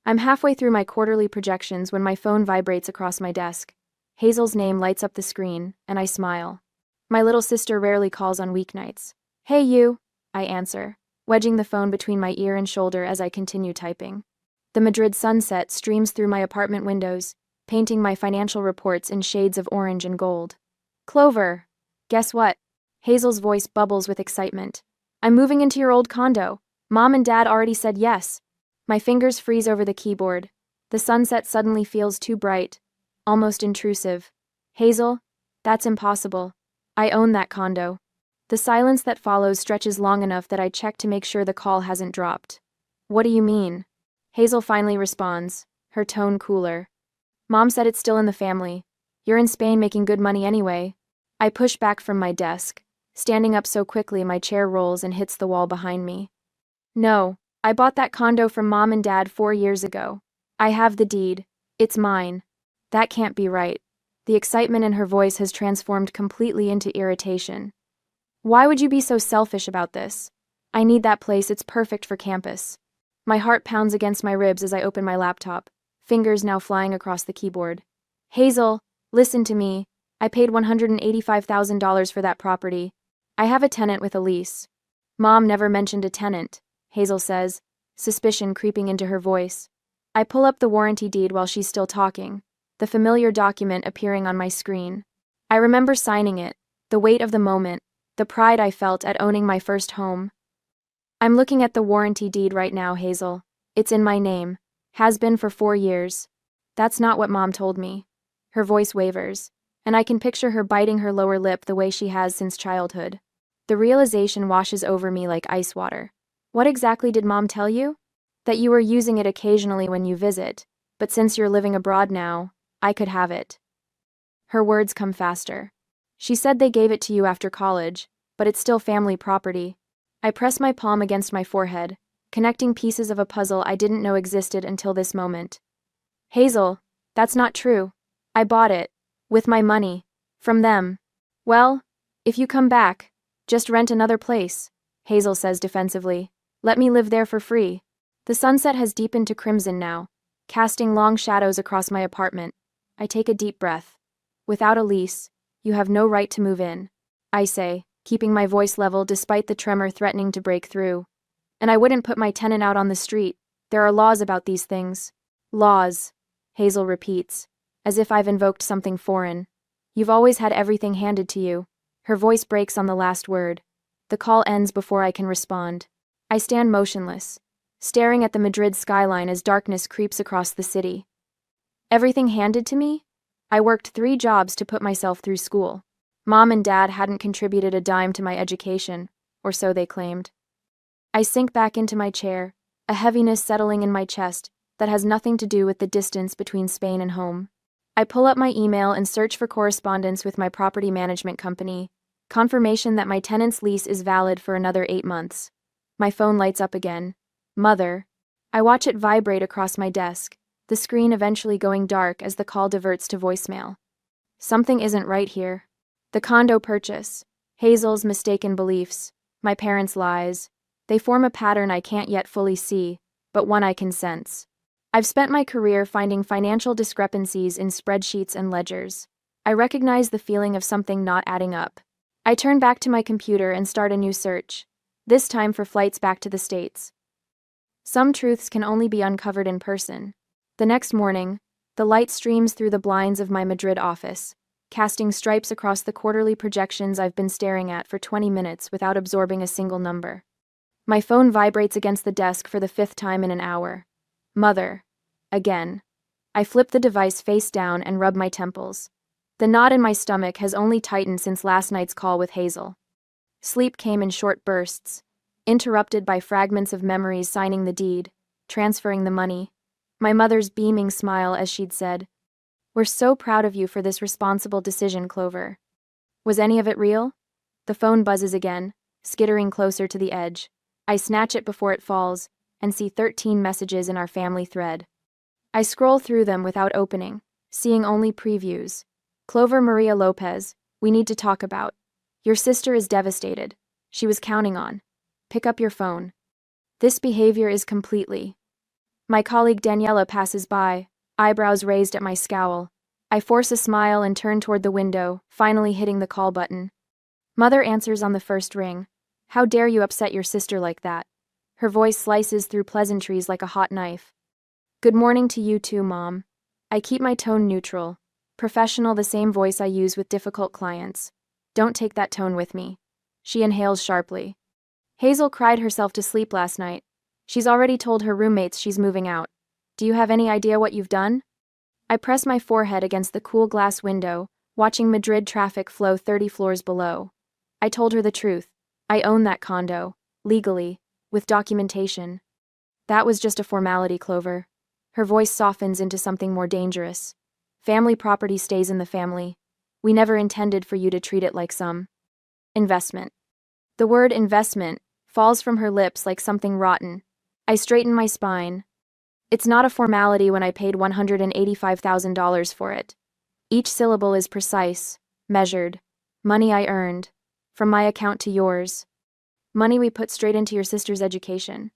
I'm halfway through my quarterly projections when my phone vibrates across my desk. Hazel's name lights up the screen, and I smile. My little sister rarely calls on weeknights. "Hey you," I answer, wedging the phone between my ear and shoulder as I continue typing. The Madrid sunset streams through my apartment windows, painting my financial reports in shades of orange and gold. "Clover, guess what?" Hazel's voice bubbles with excitement. "I'm moving into your old condo. Mom and Dad already said yes." My fingers freeze over the keyboard. The sunset suddenly feels too bright, almost intrusive. "Hazel, that's impossible. I own that condo." The silence that follows stretches long enough that I check to make sure the call hasn't dropped. "What do you mean?" Hazel finally responds, her tone cooler. "Mom said it's still in the family. You're in Spain making good money anyway." I push back from my desk, standing up so quickly my chair rolls and hits the wall behind me. "No, I bought that condo from Mom and Dad 4 years ago. I have the deed. It's mine." That can't be right. The excitement in her voice has transformed completely into irritation. "Why would you be so selfish about this? I need that place, it's perfect for campus." My heart pounds against my ribs as I open my laptop, fingers now flying across the keyboard. "Hazel, listen to me. I paid $185,000 for that property. I have a tenant with a lease." "Mom never mentioned a tenant," Hazel says, suspicion creeping into her voice. I pull up the warranty deed while she's still talking, the familiar document appearing on my screen. I remember signing it, the weight of the moment, the pride I felt at owning my first home. "I'm looking at the warranty deed right now, Hazel. It's in my name. Has been for 4 years. "That's not what Mom told me." Her voice wavers, and I can picture her biting her lower lip the way she has since childhood. The realization washes over me like ice water. "What exactly did Mom tell you?" "That you were using it occasionally when you visit, but since you're living abroad now, I could have it." Her words come faster. "She said they gave it to you after college, but it's still family property." I press my palm against my forehead, connecting pieces of a puzzle I didn't know existed until this moment. "Hazel, that's not true. I bought it. With my money. From them." "Well, if you come back, just rent another place," Hazel says defensively. "Let me live there for free." The sunset has deepened to crimson now, casting long shadows across my apartment. I take a deep breath. "Without a lease, you have no right to move in," I say, keeping my voice level despite the tremor threatening to break through. "And I wouldn't put my tenant out on the street. There are laws about these things." "Laws," Hazel repeats, as if I've invoked something foreign. "You've always had everything handed to you." Her voice breaks on the last word. The call ends before I can respond. I stand motionless, staring at the Madrid skyline as darkness creeps across the city. Everything handed to me? I worked 3 jobs to put myself through school. Mom and Dad hadn't contributed a dime to my education, or so they claimed. I sink back into my chair, a heaviness settling in my chest that has nothing to do with the distance between Spain and home. I pull up my email and search for correspondence with my property management company, confirmation that my tenant's lease is valid for another 8 months. My phone lights up again. "Mother." I watch it vibrate across my desk, the screen eventually going dark as the call diverts to voicemail. Something isn't right here. The condo purchase, Hazel's mistaken beliefs, my parents' lies, they form a pattern I can't yet fully see, but one I can sense. I've spent my career finding financial discrepancies in spreadsheets and ledgers. I recognize the feeling of something not adding up. I turn back to my computer and start a new search, this time for flights back to the States. Some truths can only be uncovered in person. The next morning, the light streams through the blinds of my Madrid office, casting stripes across the quarterly projections I've been staring at for 20 minutes without absorbing a single number. My phone vibrates against the desk for the 5th time in an hour. "Mother." Again. I flip the device face down and rub my temples. The knot in my stomach has only tightened since last night's call with Hazel. Sleep came in short bursts, interrupted by fragments of memories signing the deed, transferring the money. My mother's beaming smile as she'd said, "We're so proud of you for this responsible decision, Clover." Was any of it real? The phone buzzes again, skittering closer to the edge. I snatch it before it falls, and see 13 messages in our family thread. I scroll through them without opening, seeing only previews. "Clover Maria Lopez, we need to talk about. Your sister is devastated. She was counting on. Pick up your phone." This behavior is completely My colleague Daniela passes by, eyebrows raised at my scowl. I force a smile and turn toward the window, finally hitting the call button. Mother answers on the first ring. How dare you upset your sister like that? Her voice slices through pleasantries like a hot knife. Good morning to you too, Mom. I keep my tone neutral. Professional, the same voice I use with difficult clients. Don't take that tone with me. She inhales sharply. Hazel cried herself to sleep last night. She's already told her roommates she's moving out. Do you have any idea what you've done? I press my forehead against the cool glass window, watching Madrid traffic flow 30 floors below. I told her the truth. I own that condo, legally, with documentation. That was just a formality, Clover. Her voice softens into something more dangerous. Family property stays in the family. We never intended for you to treat it like some investment. The word investment falls from her lips like something rotten. I straighten my spine. It's not a formality when I paid $185,000 for it. Each syllable is precise, measured. Money I earned. From my account to yours. Money we put straight into your sister's education.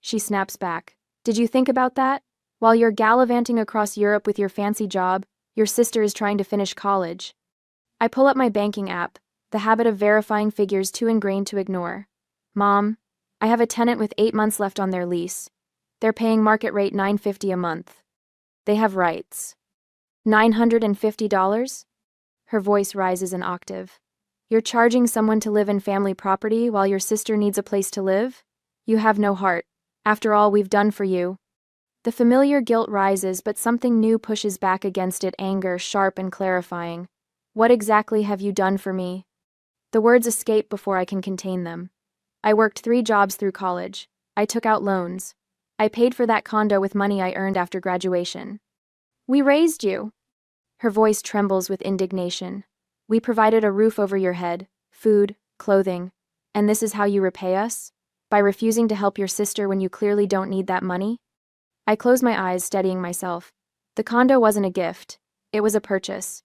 She snaps back. Did you think about that? While you're gallivanting across Europe with your fancy job, your sister is trying to finish college. I pull up my banking app, the habit of verifying figures too ingrained to ignore. Mom, I have a tenant with 8 months left on their lease. They're paying market rate $950 a month. They have rights. $950? Her voice rises an octave. You're charging someone to live in family property while your sister needs a place to live? You have no heart. After all we've done for you. The familiar guilt rises, but something new pushes back against it, anger, sharp and clarifying. What exactly have you done for me? The words escape before I can contain them. I worked 3 jobs through college. I took out loans. I paid for that condo with money I earned after graduation. We raised you. Her voice trembles with indignation. We provided a roof over your head, food, clothing, and this is how you repay us? By refusing to help your sister when you clearly don't need that money? I close my eyes, steadying myself. The condo wasn't a gift. It was a purchase.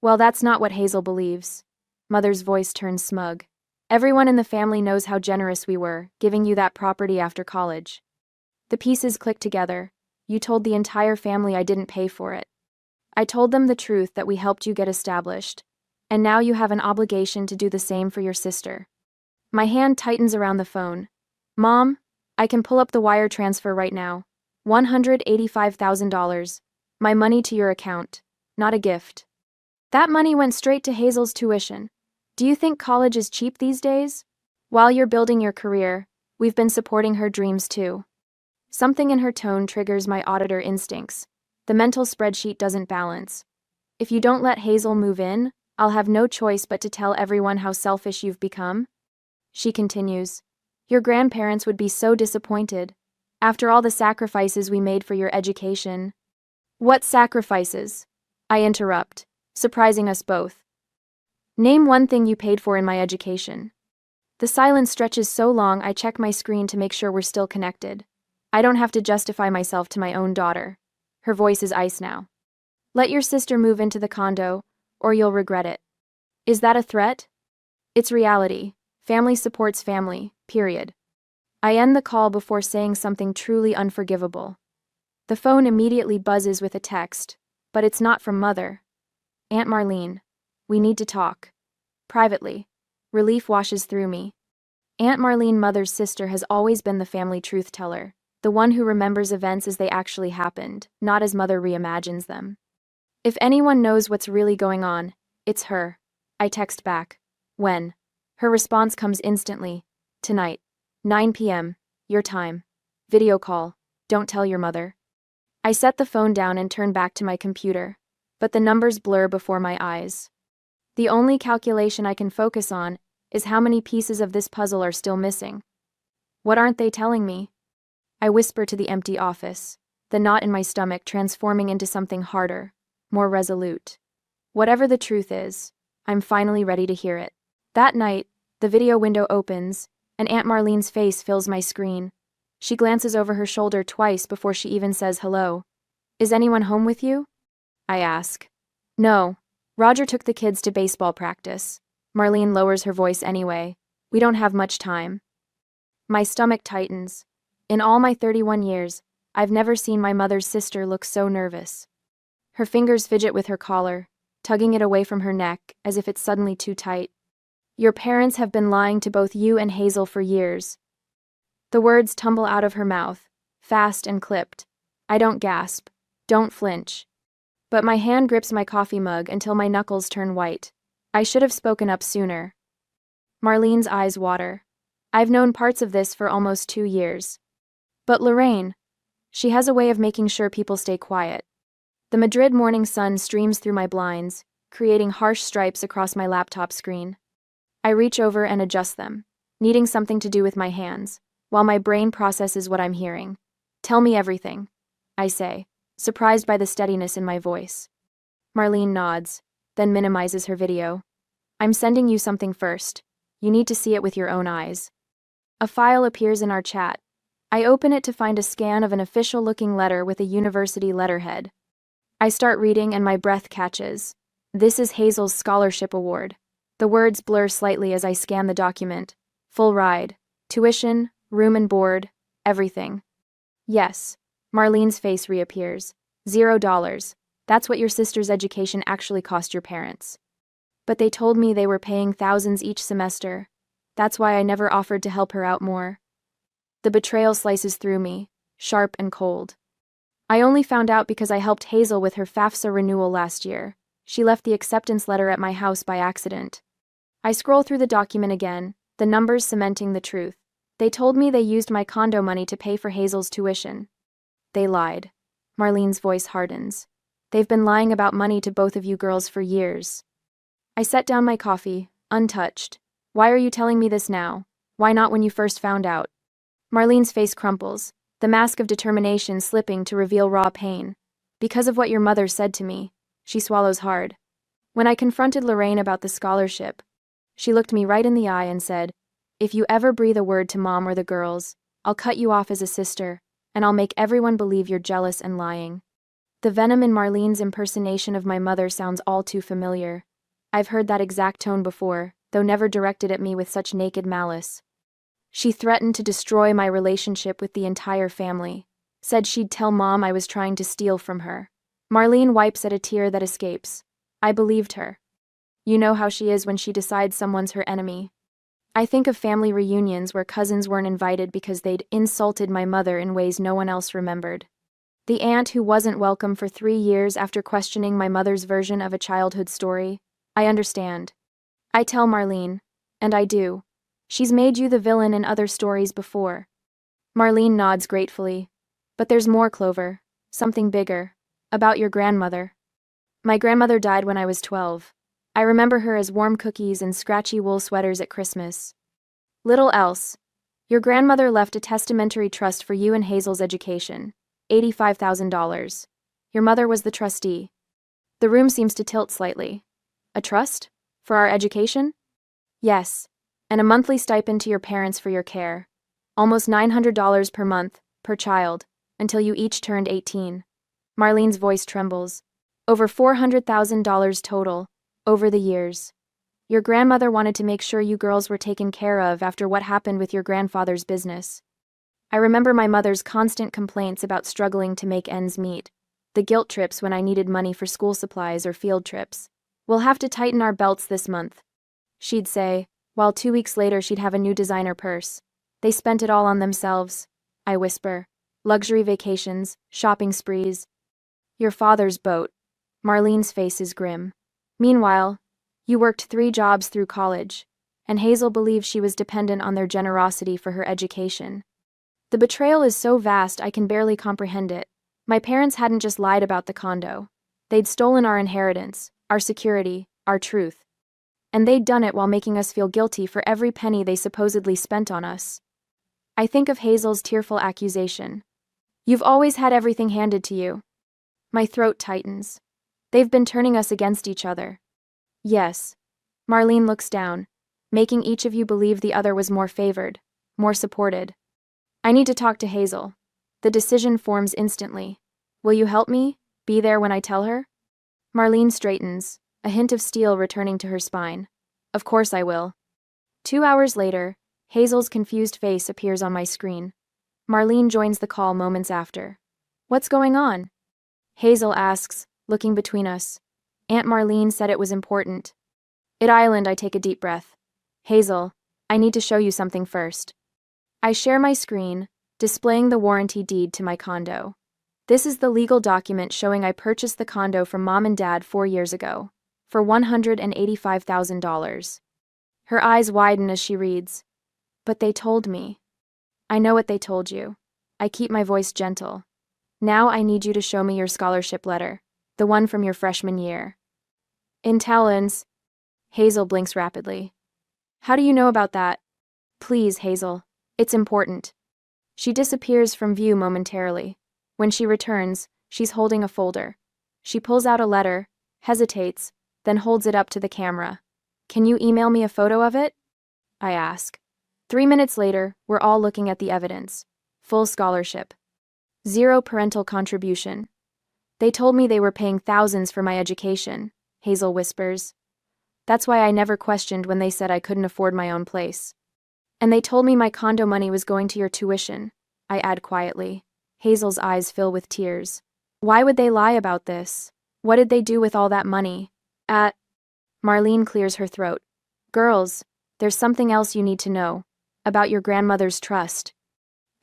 Well, that's not what Hazel believes. Mother's voice turns smug. Everyone in the family knows how generous we were, giving you that property after college. The pieces click together. You told the entire family I didn't pay for it. I told them the truth, that we helped you get established. And now you have an obligation to do the same for your sister. My hand tightens around the phone. Mom, I can pull up the wire transfer right now. $185,000. My money to your account. Not a gift. That money went straight to Hazel's tuition. Do you think college is cheap these days? While you're building your career, we've been supporting her dreams too. Something in her tone triggers my auditor instincts. The mental spreadsheet doesn't balance. If you don't let Hazel move in, I'll have no choice but to tell everyone how selfish you've become. She continues. Your grandparents would be so disappointed. After all the sacrifices we made for your education. What sacrifices? I interrupt, surprising us both. Name one thing you paid for in my education. The silence stretches so long I check my screen to make sure we're still connected. I don't have to justify myself to my own daughter. Her voice is ice now. Let your sister move into the condo, or you'll regret it. Is that a threat? It's reality. Family supports family, period. I end the call before saying something truly unforgivable. The phone immediately buzzes with a text, but it's not from Mother. Aunt Marlene. We need to talk. Privately. Relief washes through me. Aunt Marlene, Mother's sister, has always been the family truth teller, the one who remembers events as they actually happened, not as Mother reimagines them. If anyone knows what's really going on, it's her. I text back. When? Her response comes instantly. Tonight. 9 p.m. Your time. Video call. Don't tell your mother. I set the phone down and turn back to my computer, but the numbers blur before my eyes. The only calculation I can focus on is how many pieces of this puzzle are still missing. What aren't they telling me? I whisper to the empty office, the knot in my stomach transforming into something harder, more resolute. Whatever the truth is, I'm finally ready to hear it. That night, the video window opens, and Aunt Marlene's face fills my screen. She glances over her shoulder twice before she even says hello. Is anyone home with you? I ask. No. Roger took the kids to baseball practice. Marlene lowers her voice anyway. We don't have much time. My stomach tightens. In all my 31 years, I've never seen my mother's sister look so nervous. Her fingers fidget with her collar, tugging it away from her neck as if it's suddenly too tight. Your parents have been lying to both you and Hazel for years. The words tumble out of her mouth, fast and clipped. I don't gasp, don't flinch. But my hand grips my coffee mug until my knuckles turn white. I should have spoken up sooner. Marlene's eyes water. I've known parts of this for almost 2 years. But Lorraine, she has a way of making sure people stay quiet. The Madrid morning sun streams through my blinds, creating harsh stripes across my laptop screen. I reach over and adjust them, needing something to do with my hands, while my brain processes what I'm hearing. Tell me everything, I say, surprised by the steadiness in my voice. Marlene nods, then minimizes her video. I'm sending you something first. You need to see it with your own eyes. A file appears in our chat. I open it to find a scan of an official-looking letter with a university letterhead. I start reading and my breath catches. This is Hazel's scholarship award. The words blur slightly as I scan the document. Full ride. Tuition, room and board, everything. Yes. Marlene's face reappears. $0. That's what your sister's education actually cost your parents. But they told me they were paying thousands each semester. That's why I never offered to help her out more. The betrayal slices through me, sharp and cold. I only found out because I helped Hazel with her FAFSA renewal last year. She left the acceptance letter at my house by accident. I scroll through the document again, the numbers cementing the truth. They told me they used my condo money to pay for Hazel's tuition. They lied. Marlene's voice hardens. They've been lying about money to both of you girls for years. I set down my coffee, untouched. Why are you telling me this now? Why not when you first found out? Marlene's face crumples, the mask of determination slipping to reveal raw pain. Because of what your mother said to me. She swallows hard. When I confronted Lorraine about the scholarship, she looked me right in the eye and said, if you ever breathe a word to Mom or the girls, I'll cut you off as a sister, and I'll make everyone believe you're jealous and lying. The venom in Marlene's impersonation of my mother sounds all too familiar. I've heard that exact tone before, though never directed at me with such naked malice. She threatened to destroy my relationship with the entire family, said she'd tell Mom I was trying to steal from her. Marlene wipes at a tear that escapes. I believed her. You know how she is when she decides someone's her enemy. I think of family reunions where cousins weren't invited because they'd insulted my mother in ways no one else remembered. The aunt who wasn't welcome for 3 years after questioning my mother's version of a childhood story. I understand. I tell Marlene, and I do. She's made you the villain in other stories before. Marlene nods gratefully. But there's more, Clover. Something bigger. About your grandmother. My grandmother died when I was 12. I remember her as warm cookies and scratchy wool sweaters at Christmas. Little else. Your grandmother left a testamentary trust for you and Hazel's education. $85,000. Your mother was the trustee. The room seems to tilt slightly. A trust? For our education? Yes. And a monthly stipend to your parents for your care. Almost $900 per month, per child, until you each turned 18. Marlene's voice trembles. Over $400,000 total, over the years. Your grandmother wanted to make sure you girls were taken care of after what happened with your grandfather's business. I remember my mother's constant complaints about struggling to make ends meet. The guilt trips when I needed money for school supplies or field trips. We'll have to tighten our belts this month, she'd say, while 2 weeks later she'd have a new designer purse. They spent it all on themselves, I whisper. Luxury vacations, shopping sprees. Your father's boat. Marlene's face is grim. Meanwhile, you worked 3 jobs through college, and Hazel believed she was dependent on their generosity for her education. The betrayal is so vast I can barely comprehend it. My parents hadn't just lied about the condo. They'd stolen our inheritance, our security, our truth. And they'd done it while making us feel guilty for every penny they supposedly spent on us. I think of Hazel's tearful accusation. You've always had everything handed to you. My throat tightens. They've been turning us against each other. Yes. Marlene looks down, making each of you believe the other was more favored, more supported. I need to talk to Hazel. The decision forms instantly. Will you help me? Be there when I tell her? Marlene straightens, a hint of steel returning to her spine. Of course I will. 2 hours later, Hazel's confused face appears on my screen. Marlene joins the call moments after. What's going on? Hazel asks, looking between us. Aunt Marlene said it was important. At Island, I take a deep breath. Hazel, I need to show you something first. I share my screen, displaying the warranty deed to my condo. This is the legal document showing I purchased the condo from Mom and Dad 4 years ago, for $185,000. Her eyes widen as she reads. But they told me. I know what they told you. I keep my voice gentle. Now I need you to show me your scholarship letter, the one from your freshman year. In Talons. Hazel blinks rapidly. How do you know about that? Please, Hazel. It's important. She disappears from view momentarily. When she returns, she's holding a folder. She pulls out a letter, hesitates, then holds it up to the camera. Can you email me a photo of it? I ask. 3 minutes later, we're all looking at the evidence. Full scholarship. 0 parental contribution. They told me they were paying thousands for my education, Hazel whispers. That's why I never questioned when they said I couldn't afford my own place. And they told me my condo money was going to your tuition, I add quietly. Hazel's eyes fill with tears. Why would they lie about this? What did they do with all that money? Marlene clears her throat. Girls, there's something else you need to know. About your grandmother's trust.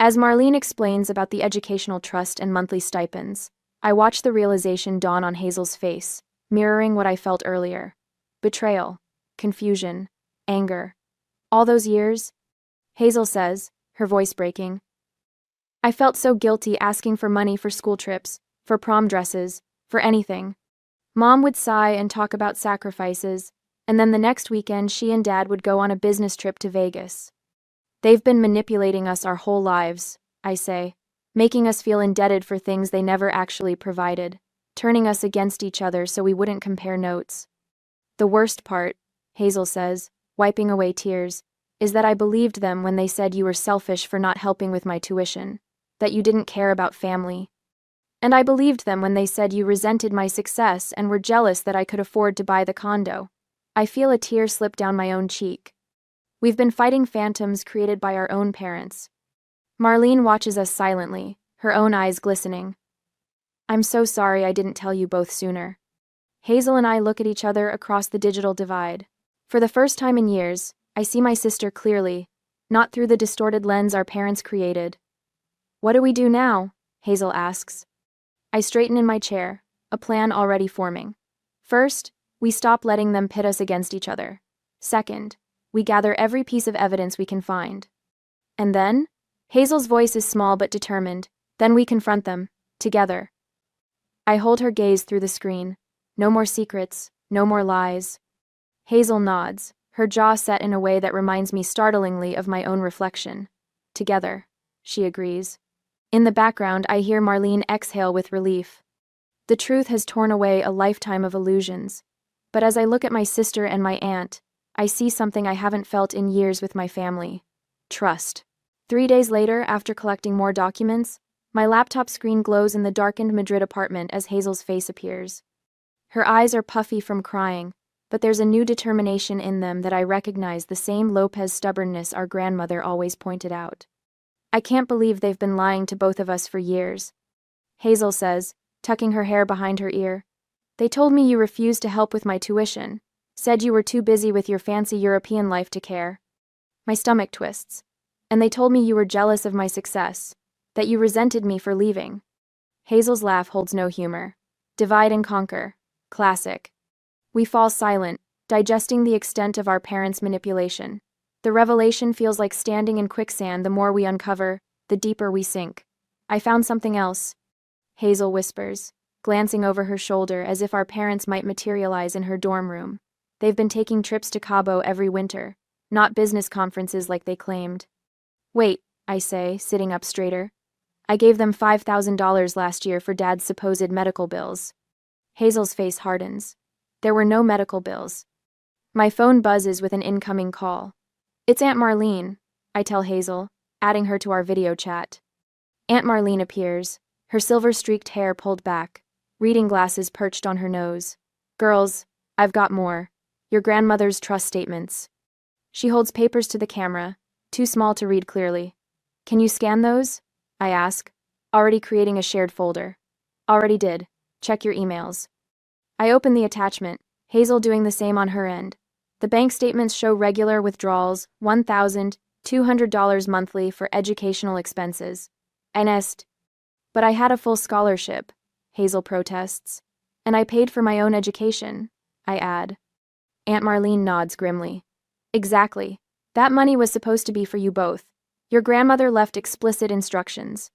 As Marlene explains about the educational trust and monthly stipends, I watch the realization dawn on Hazel's face, mirroring what I felt earlier. Betrayal, confusion, anger. All those years? Hazel says, her voice breaking. I felt so guilty asking for money for school trips, for prom dresses, for anything. Mom would sigh and talk about sacrifices, and then the next weekend she and Dad would go on a business trip to Vegas. They've been manipulating us our whole lives, I say, making us feel indebted for things they never actually provided, turning us against each other so we wouldn't compare notes. The worst part, Hazel says, wiping away tears, is that I believed them when they said you were selfish for not helping with my tuition, that you didn't care about family. And I believed them when they said you resented my success and were jealous that I could afford to buy the condo. I feel a tear slip down my own cheek. We've been fighting phantoms created by our own parents. Marlene watches us silently, her own eyes glistening. I'm so sorry I didn't tell you both sooner. Hazel and I look at each other across the digital divide. For the first time in years, I see my sister clearly, not through the distorted lens our parents created. What do we do now? Hazel asks. I straighten in my chair, a plan already forming. First, we stop letting them pit us against each other. Second, we gather every piece of evidence we can find. And then? Hazel's voice is small but determined. Then we confront them, together. I hold her gaze through the screen. No more secrets, no more lies. Hazel nods, her jaw set in a way that reminds me startlingly of my own reflection. Together, she agrees. In the background, I hear Marlene exhale with relief. The truth has torn away a lifetime of illusions. But as I look at my sister and my aunt, I see something I haven't felt in years with my family. Trust. 3 days later, after collecting more documents, my laptop screen glows in the darkened Madrid apartment as Hazel's face appears. Her eyes are puffy from crying, but there's a new determination in them that I recognize, the same Lopez stubbornness our grandmother always pointed out. I can't believe they've been lying to both of us for years. Hazel says, tucking her hair behind her ear. They told me you refused to help with my tuition, said you were too busy with your fancy European life to care. My stomach twists. And they told me you were jealous of my success, that you resented me for leaving. Hazel's laugh holds no humor. Divide and conquer. Classic. We fall silent, digesting the extent of our parents' manipulation. The revelation feels like standing in quicksand. The more we uncover, the deeper we sink. I found something else, Hazel whispers, glancing over her shoulder as if our parents might materialize in her dorm room. They've been taking trips to Cabo every winter, not business conferences like they claimed. Wait, I say, sitting up straighter. I gave them $5,000 last year for Dad's supposed medical bills. Hazel's face hardens. There were no medical bills. My phone buzzes with an incoming call. It's Aunt Marlene, I tell Hazel, adding her to our video chat. Aunt Marlene appears, her silver-streaked hair pulled back, reading glasses perched on her nose. Girls, I've got more. Your grandmother's trust statements. She holds papers to the camera, too small to read clearly. Can you scan those? I ask. Already creating a shared folder. Already did. Check your emails. I open the attachment, Hazel doing the same on her end. The bank statements show regular withdrawals, $1,200 monthly for educational expenses. Nest. But I had a full scholarship, Hazel protests. And I paid for my own education, I add. Aunt Marlene nods grimly. Exactly. That money was supposed to be for you both. Your grandmother left explicit instructions.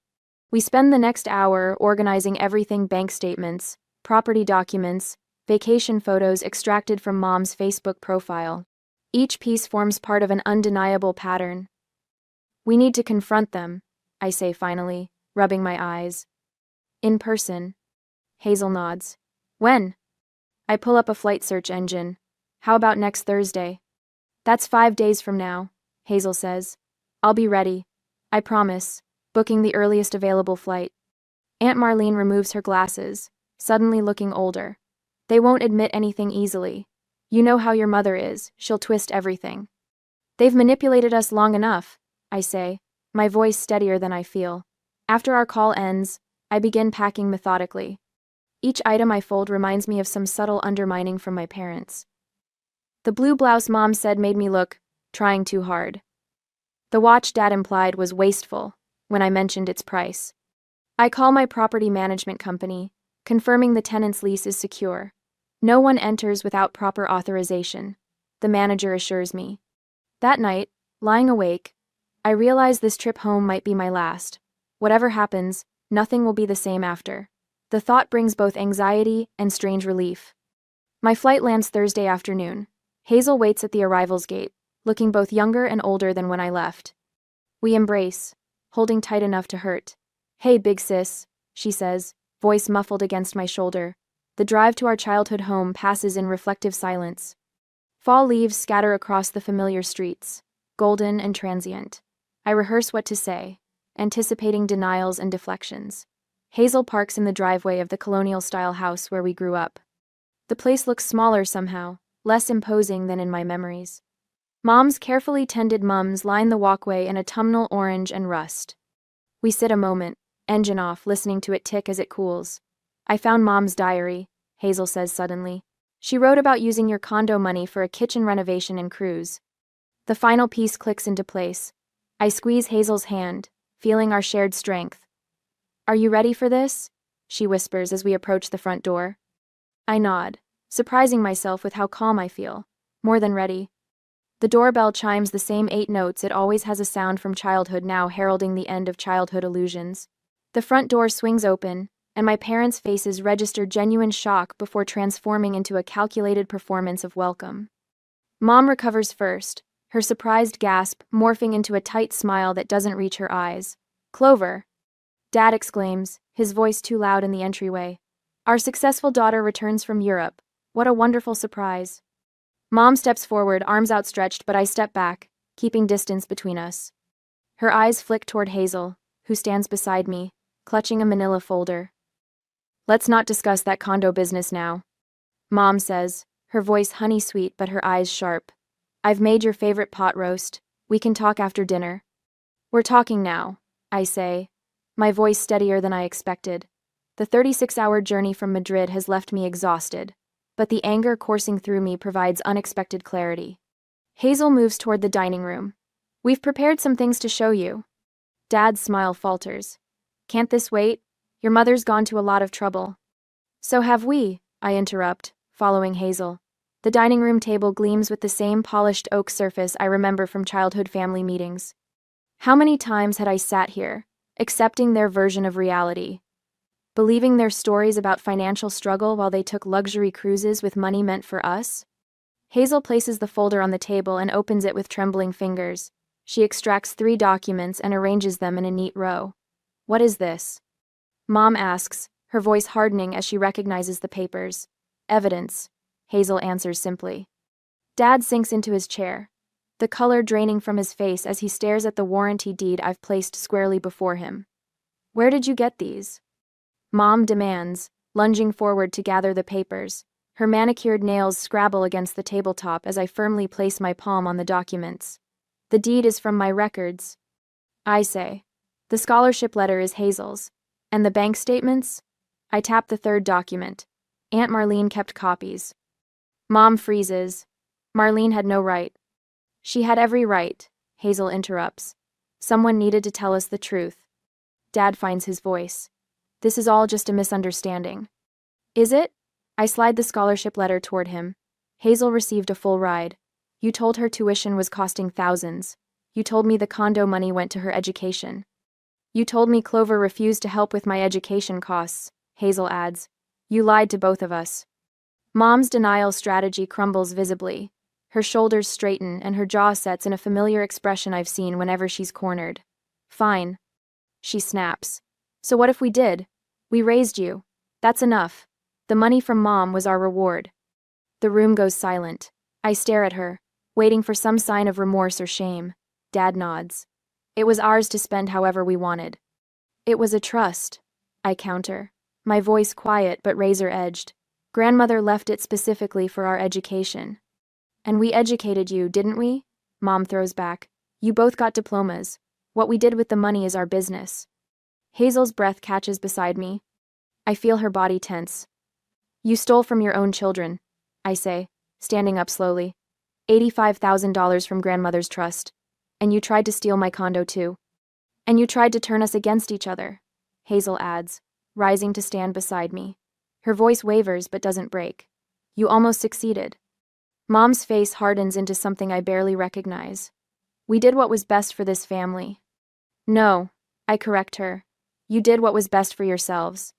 We spend the next hour organizing everything: bank statements, property documents, vacation photos extracted from Mom's Facebook profile. Each piece forms part of an undeniable pattern. We need to confront them, I say finally, rubbing my eyes. In person. Hazel nods. When? I pull up a flight search engine. How about next Thursday? That's 5 days from now, Hazel says. I'll be ready. I promise. Booking the earliest available flight. Aunt Marlene removes her glasses, suddenly looking older. They won't admit anything easily. You know how your mother is, she'll twist everything. They've manipulated us long enough, I say, my voice steadier than I feel. After our call ends, I begin packing methodically. Each item I fold reminds me of some subtle undermining from my parents. The blue blouse Mom said made me look trying too hard. The watch Dad implied was wasteful when I mentioned its price. I call my property management company, confirming the tenant's lease is secure. No one enters without proper authorization, the manager assures me. That night, lying awake, I realize this trip home might be my last. Whatever happens, nothing will be the same after. The thought brings both anxiety and strange relief. My flight lands Thursday afternoon. Hazel waits at the arrivals gate, looking both younger and older than when I left. We embrace, holding tight enough to hurt. Hey, big sis, she says, voice muffled against my shoulder. The drive to our childhood home passes in reflective silence. Fall leaves scatter across the familiar streets, golden and transient. I rehearse what to say, anticipating denials and deflections. Hazel parks in the driveway of the colonial-style house where we grew up. The place looks smaller somehow, less imposing than in my memories. Mom's carefully tended mums line the walkway in autumnal orange and rust. We sit a moment, engine off, listening to it tick as it cools. I found Mom's diary, Hazel says suddenly. She wrote about using your condo money for a kitchen renovation and cruise. The final piece clicks into place. I squeeze Hazel's hand, feeling our shared strength. Are you ready for this? She whispers as we approach the front door. I nod, surprising myself with how calm I feel. More than ready. The doorbell chimes the same 8 notes it always has, a sound from childhood now heralding the end of childhood illusions. The front door swings open, and my parents' faces register genuine shock before transforming into a calculated performance of welcome. Mom recovers first, her surprised gasp morphing into a tight smile that doesn't reach her eyes. Clover! Dad exclaims, his voice too loud in the entryway. Our successful daughter returns from Europe. What a wonderful surprise. Mom steps forward, arms outstretched, but I step back, keeping distance between us. Her eyes flick toward Hazel, who stands beside me, clutching a manila folder. Let's not discuss that condo business now, Mom says, her voice honey-sweet but her eyes sharp. I've made your favorite pot roast. We can talk after dinner. We're talking now, I say, my voice steadier than I expected. The 36-hour journey from Madrid has left me exhausted, but the anger coursing through me provides unexpected clarity. Hazel moves toward the dining room. We've prepared some things to show you. Dad's smile falters. Can't this wait? Your mother's gone to a lot of trouble. So have we, I interrupt, following Hazel. The dining room table gleams with the same polished oak surface I remember from childhood family meetings. How many times had I sat here, accepting their version of reality, believing their stories about financial struggle while they took luxury cruises with money meant for us? Hazel places the folder on the table and opens it with trembling fingers. She extracts 3 documents and arranges them in a neat row. What is this? Mom asks, her voice hardening as she recognizes the papers. Evidence, Hazel answers simply. Dad sinks into his chair, the color draining from his face as he stares at the warranty deed I've placed squarely before him. Where did you get these? Mom demands, lunging forward to gather the papers. Her manicured nails scrabble against the tabletop as I firmly place my palm on the documents. The deed is from my records. I say. The scholarship letter is Hazel's. And the bank statements? I tap the third document. Aunt Marlene kept copies. Mom freezes. Marlene had no right. She had every right, Hazel interrupts. Someone needed to tell us the truth. Dad finds his voice. This is all just a misunderstanding. Is it? I slide the scholarship letter toward him. Hazel received a full ride. You told her tuition was costing thousands. You told me the condo money went to her education. You told me Clover refused to help with my education costs, Hazel adds. You lied to both of us. Mom's denial strategy crumbles visibly. Her shoulders straighten and her jaw sets in a familiar expression I've seen whenever she's cornered. Fine. She snaps. So what if we did? We raised you. That's enough. The money from Mom was our reward. The room goes silent. I stare at her, waiting for some sign of remorse or shame. Dad nods. It was ours to spend however we wanted. It was a trust, I counter, my voice quiet but razor-edged. Grandmother left it specifically for our education. And we educated you, didn't we? Mom throws back. You both got diplomas. What we did with the money is our business. Hazel's breath catches beside me. I feel her body tense. You stole from your own children, I say, standing up slowly. $85,000 from grandmother's trust. And you tried to steal my condo too. And you tried to turn us against each other, Hazel adds, rising to stand beside me. Her voice wavers but doesn't break. You almost succeeded. Mom's face hardens into something I barely recognize. We did what was best for this family. No, I correct her. You did what was best for yourselves.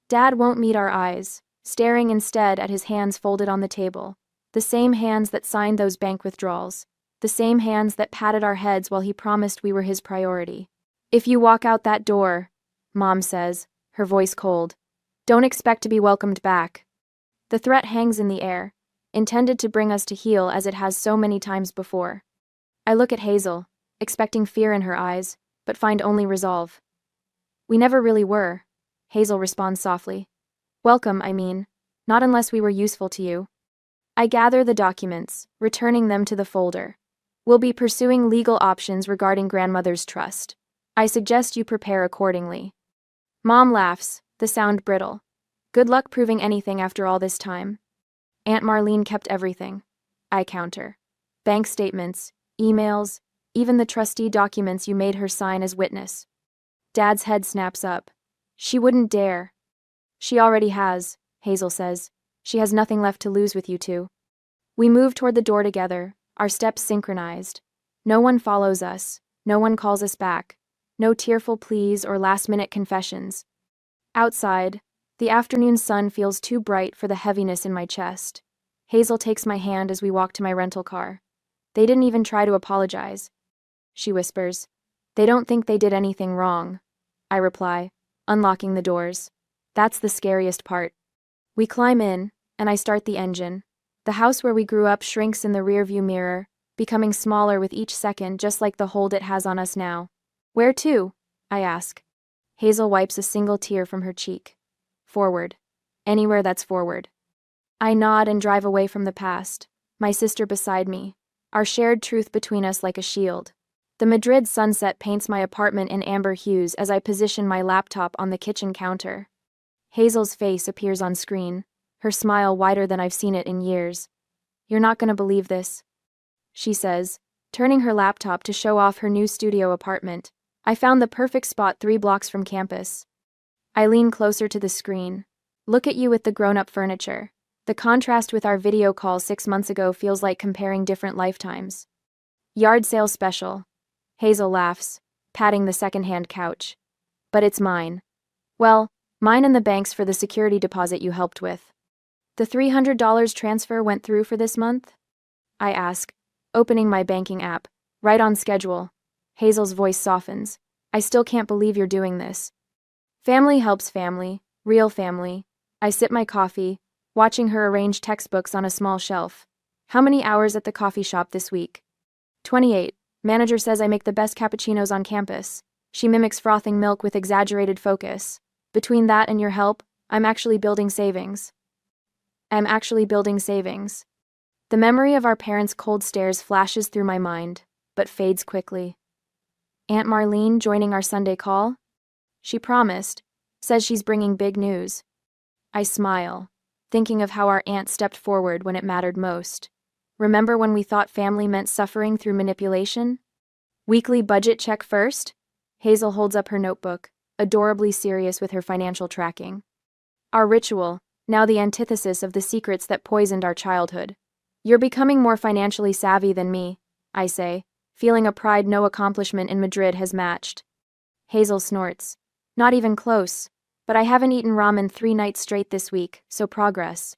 Dad won't meet our eyes, staring instead at his hands folded on the table. The same hands that signed those bank withdrawals. The same hands that patted our heads while he promised we were his priority. If you walk out that door, Mom says, her voice cold, don't expect to be welcomed back. The threat hangs in the air, intended to bring us to heel as it has so many times before. I look at Hazel, expecting fear in her eyes, but find only resolve. We never really were, Hazel responds softly. Welcome, I mean, not unless we were useful to you. I gather the documents, returning them to the folder. We'll be pursuing legal options regarding grandmother's trust. I suggest you prepare accordingly. Mom laughs, the sound brittle. Good luck proving anything after all this time. Aunt Marlene kept everything, I counter. Bank statements, emails, even the trustee documents you made her sign as witness. Dad's head snaps up. She wouldn't dare. She already has, Hazel says. She has nothing left to lose with you two. We move toward the door together, our steps synchronized. No one follows us, no one calls us back. No tearful pleas or last-minute confessions. Outside, the afternoon sun feels too bright for the heaviness in my chest. Hazel takes my hand as we walk to my rental car. They didn't even try to apologize. She whispers. They don't think they did anything wrong. I reply, unlocking the doors. That's the scariest part. We climb in, and I start the engine. The house where we grew up shrinks in the rearview mirror, becoming smaller with each second just like the hold it has on us now. Where to? I ask. Hazel wipes a single tear from her cheek. Forward. Anywhere that's forward. I nod and drive away from the past, my sister beside me, our shared truth between us like a shield. The Madrid sunset paints my apartment in amber hues as I position my laptop on the kitchen counter. Hazel's face appears on screen, her smile wider than I've seen it in years. You're not gonna believe this, she says, turning her laptop to show off her new studio apartment. I found the perfect spot 3 blocks from campus. I lean closer to the screen. Look at you with the grown-up furniture. The contrast with our video call 6 months ago feels like comparing different lifetimes. Yard sale special. Hazel laughs, patting the second-hand couch. But it's mine. Well, mine and the bank's for the security deposit you helped with. The $300 transfer went through for this month? I ask, opening my banking app. Right on schedule. Hazel's voice softens. I still can't believe you're doing this. Family helps family, real family. I sip my coffee, watching her arrange textbooks on a small shelf. How many hours at the coffee shop this week? 28. Manager says I make the best cappuccinos on campus. She mimics frothing milk with exaggerated focus. Between that and your help, I'm actually building savings. The memory of our parents' cold stares flashes through my mind, but fades quickly. Aunt Marlene joining our Sunday call? She promised, Says she's bringing big news. I smile, thinking of how our aunt stepped forward when it mattered most. Remember when we thought family meant suffering through manipulation? Weekly budget check first? Hazel holds up her notebook, adorably serious with her financial tracking. Our ritual, now the antithesis of the secrets that poisoned our childhood. You're becoming more financially savvy than me, I say, feeling a pride no accomplishment in Madrid has matched. Hazel snorts. Not even close, but I haven't eaten ramen 3 nights straight this week, so progress.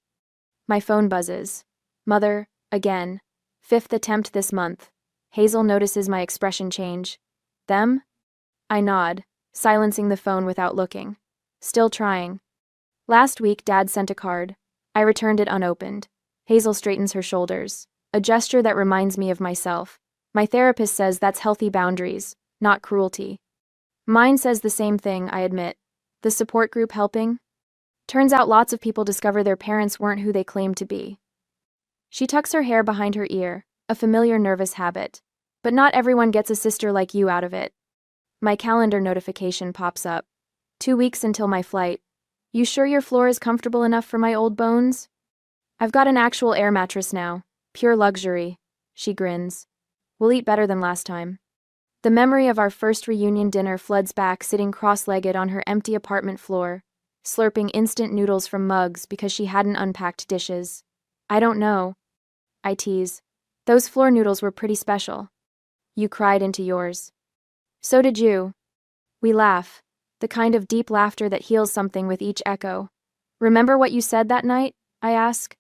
My phone buzzes. Mother, again. 5th attempt this month. Hazel notices my expression change. Them? I nod, silencing the phone without looking. Still trying. Last week, Dad sent a card. I returned it unopened. Hazel straightens her shoulders, a gesture that reminds me of myself. My therapist says that's healthy boundaries, not cruelty. Mine says the same thing, I admit. The support group helping? Turns out lots of people discover their parents weren't who they claimed to be. She tucks her hair behind her ear, a familiar nervous habit. But not everyone gets a sister like you out of it. My calendar notification pops up. 2 weeks until my flight. You sure your floor is comfortable enough for my old bones? I've got an actual air mattress now. Pure luxury. She grins. We'll eat better than last time. The memory of our first reunion dinner floods back, sitting cross-legged on her empty apartment floor, slurping instant noodles from mugs because she hadn't unpacked dishes. I don't know. I tease. Those floor noodles were pretty special. You cried into yours. So did you. We laugh, the kind of deep laughter that heals something with each echo. Remember what you said that night? I ask.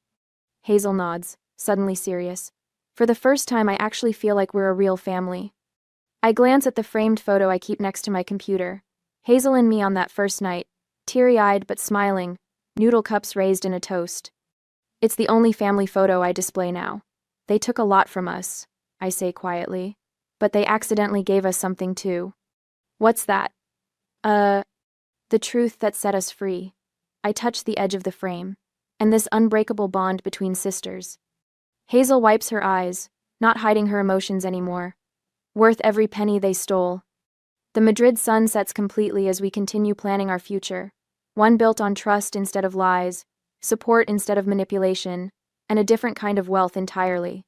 Hazel nods, suddenly serious. For the first time, I actually feel like we're a real family. I glance at the framed photo I keep next to my computer. Hazel and me on that first night, teary-eyed but smiling, noodle cups raised in a toast. It's the only family photo I display now. They took a lot from us, I say quietly. But they accidentally gave us something too. What's that? The truth that set us free. I touch the edge of the frame, and this unbreakable bond between sisters. Hazel wipes her eyes, not hiding her emotions anymore. Worth every penny they stole. The Madrid sun sets completely as we continue planning our future, one built on trust instead of lies, support instead of manipulation, and a different kind of wealth entirely.